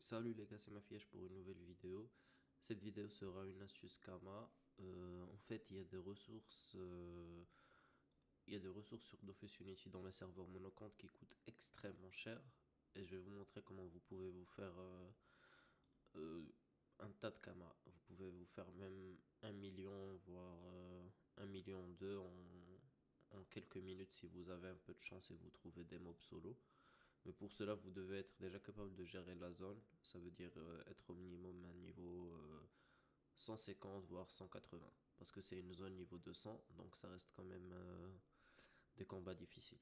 Salut les gars, c'est Mafiège pour une nouvelle vidéo. Cette vidéo sera une astuce Kama. En fait, il y a des ressources sur Dofus Unity dans les serveurs monocompte qui coûtent extrêmement cher. Et je vais vous montrer comment vous pouvez vous faire euh, un tas de Kama. Vous pouvez vous faire même 1 million, voire 1 million 2 en quelques minutes si vous avez un peu de chance et vous trouvez des mobs solo. Mais pour cela, vous devez être déjà capable de gérer la zone. Ça veut dire être au minimum à un niveau 150 voire 180. Parce que c'est une zone niveau 200, donc ça reste quand même des combats difficiles.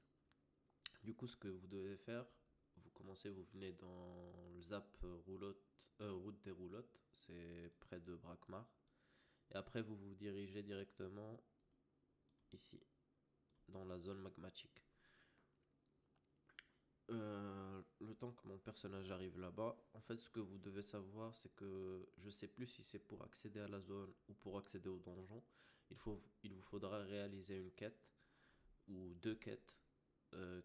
Du coup, ce que vous devez faire, vous commencez, vous venez dans le zap route des roulottes, c'est près de Brakmar. Et après, vous vous dirigez directement ici, dans la zone magmatique. Le temps que mon personnage arrive là-bas, en fait, ce que vous devez savoir, c'est que je sais plus si c'est pour accéder à la zone ou pour accéder au donjon. Il vous faudra réaliser une quête ou deux quêtes. Euh,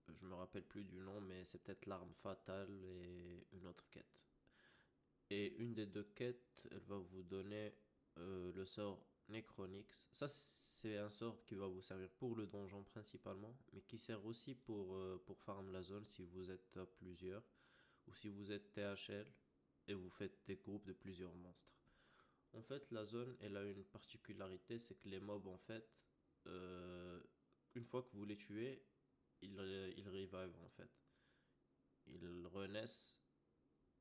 je me rappelle plus du nom, mais c'est peut-être l'arme fatale et une autre quête. Et une des deux quêtes, elle va vous donner le sort Necronix. Ça, c'est un sort qui va vous servir pour le donjon principalement, mais qui sert aussi pour farm la zone si vous êtes à plusieurs, ou si vous êtes THL et vous faites des groupes de plusieurs monstres. En fait, la zone, elle a une particularité, c'est que les mobs, en fait, euh, une fois que vous les tuez, ils revive en fait. Ils renaissent.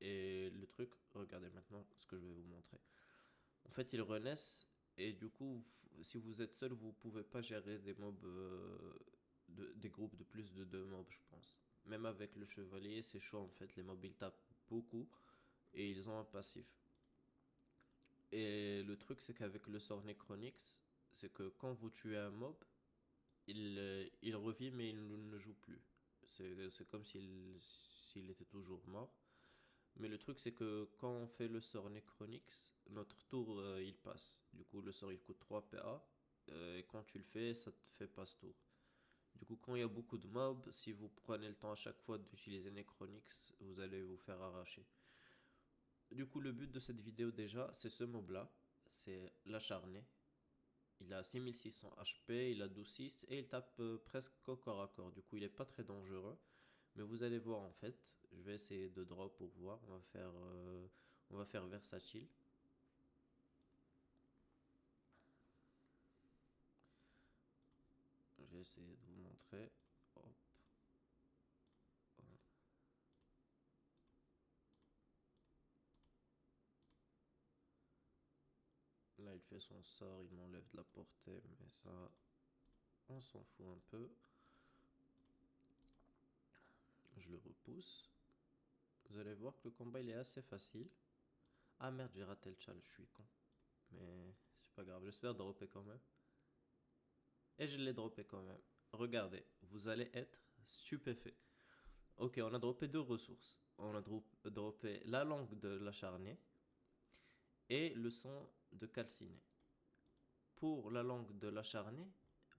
Et le truc, regardez maintenant ce que je vais vous montrer. En fait, ils renaissent et du coup, si vous êtes seul, vous pouvez pas gérer des mobs, des groupes de plus de deux mobs, je pense. Même avec le chevalier, c'est chaud en fait. Les mobs ils tapent beaucoup et ils ont un passif. Et le truc, c'est qu'avec le sort Necronix, c'est que quand vous tuez un mob, il revit mais il ne joue plus. C'est comme s'il était toujours mort. Mais le truc, c'est que quand on fait le sort Necronix, notre tour, il passe. Du coup, le sort, il coûte 3 PA. Et quand tu le fais, ça te fait passe tour. Du coup, quand il y a beaucoup de mobs, si vous prenez le temps à chaque fois d'utiliser Necronix, vous allez vous faire arracher. Du coup, le but de cette vidéo déjà, c'est ce mob-là. C'est l'acharné. Il a 6600 HP, il a 12-6 et il tape presque au corps à corps. Du coup, il est pas très dangereux. Mais vous allez voir en fait, je vais essayer de drop pour voir. On va faire versatile. Je vais essayer de vous montrer. Hop. Là, il fait son sort, il m'enlève de la portée, mais ça, on s'en fout un peu. Je le repousse. Vous allez voir que le combat il est assez facile. Ah merde, j'ai raté le challenge, je suis con. Mais c'est pas grave, j'espère dropper quand même. Et je l'ai droppé quand même. Regardez, vous allez être stupéfait. Ok, on a droppé deux ressources. On a droppé la langue de l'acharné et le son de calciné. Pour la langue de l'acharné,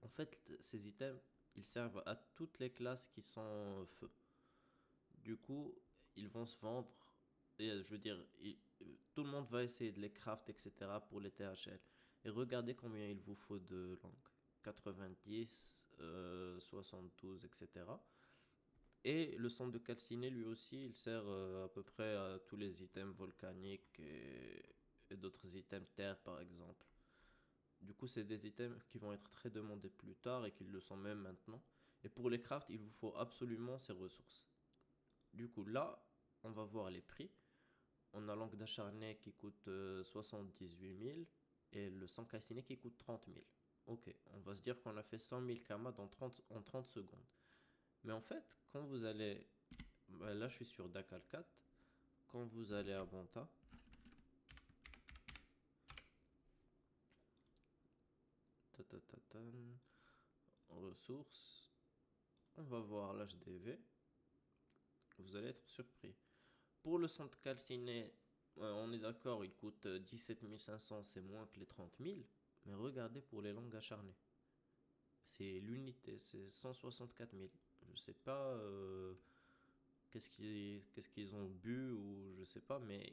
en fait, ces items, ils servent à toutes les classes qui sont feu. Du coup, ils vont se vendre. Et je veux dire, tout le monde va essayer de les craft, etc. pour les THL. Et regardez combien il vous faut de langues. 90, 72, etc. Et le centre de calciné, lui aussi, il sert à peu près à tous les items volcaniques et d'autres items terre, par exemple. Du coup, c'est des items qui vont être très demandés plus tard et qui le sont même maintenant. Et pour les crafts, il vous faut absolument ces ressources. Du coup, là, on va voir les prix. On a l'encre d'acharné qui coûte 78 000 et le sang calciné qui coûte 30 000. Ok, on va se dire qu'on a fait 100 000 kamas en 30 secondes. Mais en fait, quand vous allez... Là, je suis sur Dakal 4. Quand vous allez à Bonta, ressources, on va voir l'HDV. Vous allez être surpris. Pour le centre calciné, on est d'accord, il coûte 17 500, c'est moins que les 30 000. Mais regardez pour les langues acharnées. C'est l'unité, c'est 164 000. Je sais pas qu'est-ce qu'ils ont bu ou sais pas, mais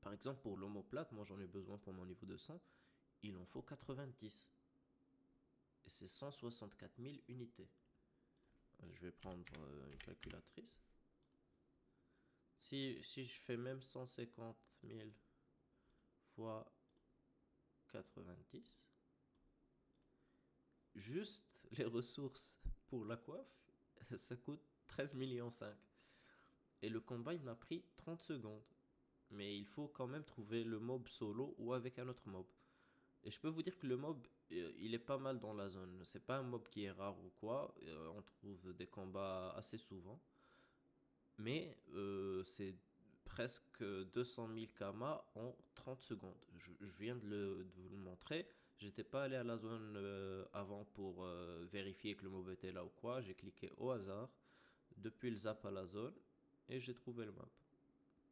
par exemple pour l'omoplate, moi j'en ai besoin pour mon niveau de sang, il en faut 90. Et c'est 164 000 unités. Je vais prendre une calculatrice. Si je fais même 150 000 fois 90, juste les ressources pour la coiffe, ça coûte 13,5 millions. Et le combat, il m'a pris 30 secondes. Mais il faut quand même trouver le mob solo ou avec un autre mob. Et je peux vous dire que le mob, il est pas mal dans la zone. C'est pas un mob qui est rare ou quoi. On trouve des combats assez souvent. Mais c'est presque 200 000 kamas en 30 secondes. Je viens de vous le montrer. J'étais pas allé à la zone avant pour vérifier que le mob était là ou quoi. J'ai cliqué au hasard depuis le zap à la zone et j'ai trouvé le map.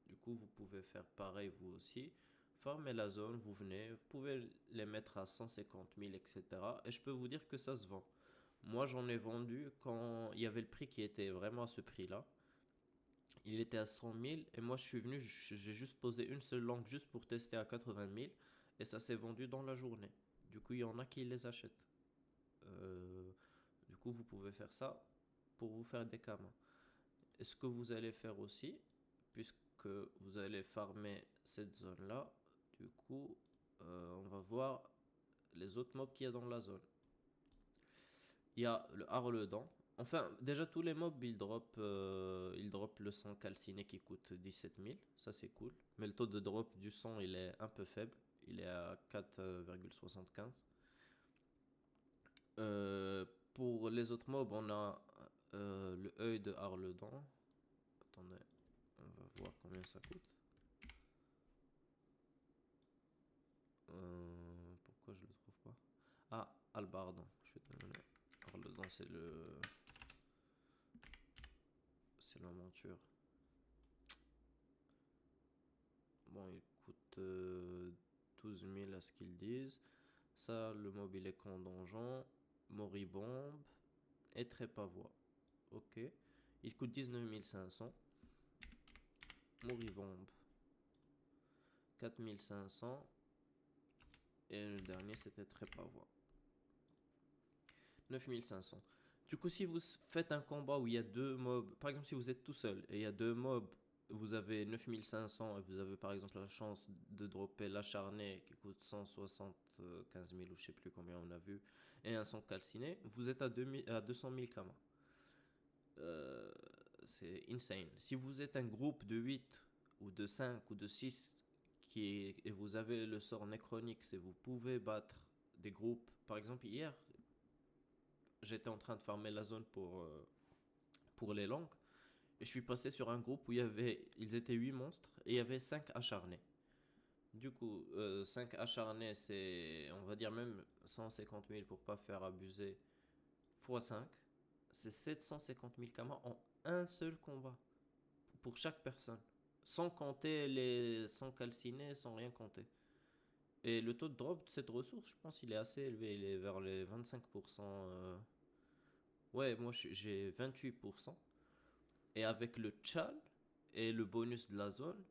Du coup, vous pouvez faire pareil vous aussi. Farmez la zone, vous venez, vous pouvez les mettre à 150 000, etc. Et je peux vous dire que ça se vend. Moi, j'en ai vendu quand il y avait le prix qui était vraiment à ce prix-là. Il était à 100 000 et moi je suis venu, j'ai juste posé une seule langue juste pour tester à 80 000 et ça s'est vendu dans la journée. Du coup, il y en a qui les achètent. Euh, du coup, vous pouvez faire ça pour vous faire des kamas. Et ce que vous allez faire aussi, puisque vous allez farmer cette zone-là, du coup, on va voir les autres mobs qu'il y a dans la zone. Il y a le Harledan. Enfin, déjà tous les mobs ils drop le sang calciné qui coûte 17 000, ça c'est cool. Mais le taux de drop du sang il est un peu faible, il est à 4,75. Euh, pour les autres mobs, on a le œil de Harledan. Attendez, on va voir combien ça coûte. Pourquoi je le trouve pas? Ah, Albardan. Je vais te donner. Harledan, c'est la monture. Bon, il coûte 12 000 à ce qu'ils disent. Ça, le mobile est condongeant, moribombe et trépavois. Ok. Il coûte 19 500. Moribombe 4 500. Et le dernier, c'était trépavois. 9 500. Du coup, si vous faites un combat où il y a deux mobs, par exemple, si vous êtes tout seul et il y a deux mobs, vous avez 9 500 et vous avez par exemple la chance de dropper l'acharné qui coûte 175 000 ou je sais plus combien on a vu, et un son calciné, vous êtes à 200 000 kamas. Euh, c'est insane. Si vous êtes un groupe de 8 ou de 5 ou de 6 et vous avez le sort Necronix et vous pouvez battre des groupes, par exemple hier, j'étais en train de farmer la zone pour les langues. Et je suis passé sur un groupe où ils étaient 8 monstres et il y avait 5 acharnés. Du coup, 5 acharnés, c'est, on va dire même 150 000 pour pas faire abuser, x 5. C'est 750 000 kamas en un seul combat. Pour chaque personne. Sans compter les 100 calcinés, sans rien compter. Et le taux de drop de cette ressource, je pense, il est assez élevé. Il est vers les 25%. Ouais, moi j'ai 28%. Et avec le tchal et le bonus de la zone,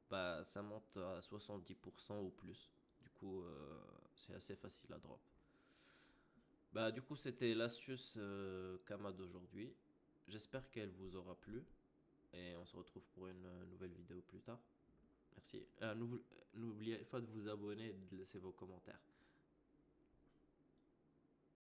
bah ça monte à 70% ou plus. Du coup, c'est assez facile à drop. Bah du coup, c'était l'astuce Kama d'aujourd'hui. J'espère qu'elle vous aura plu. Et on se retrouve pour une nouvelle vidéo plus tard. Merci. N'oubliez pas de vous abonner et de laisser vos commentaires.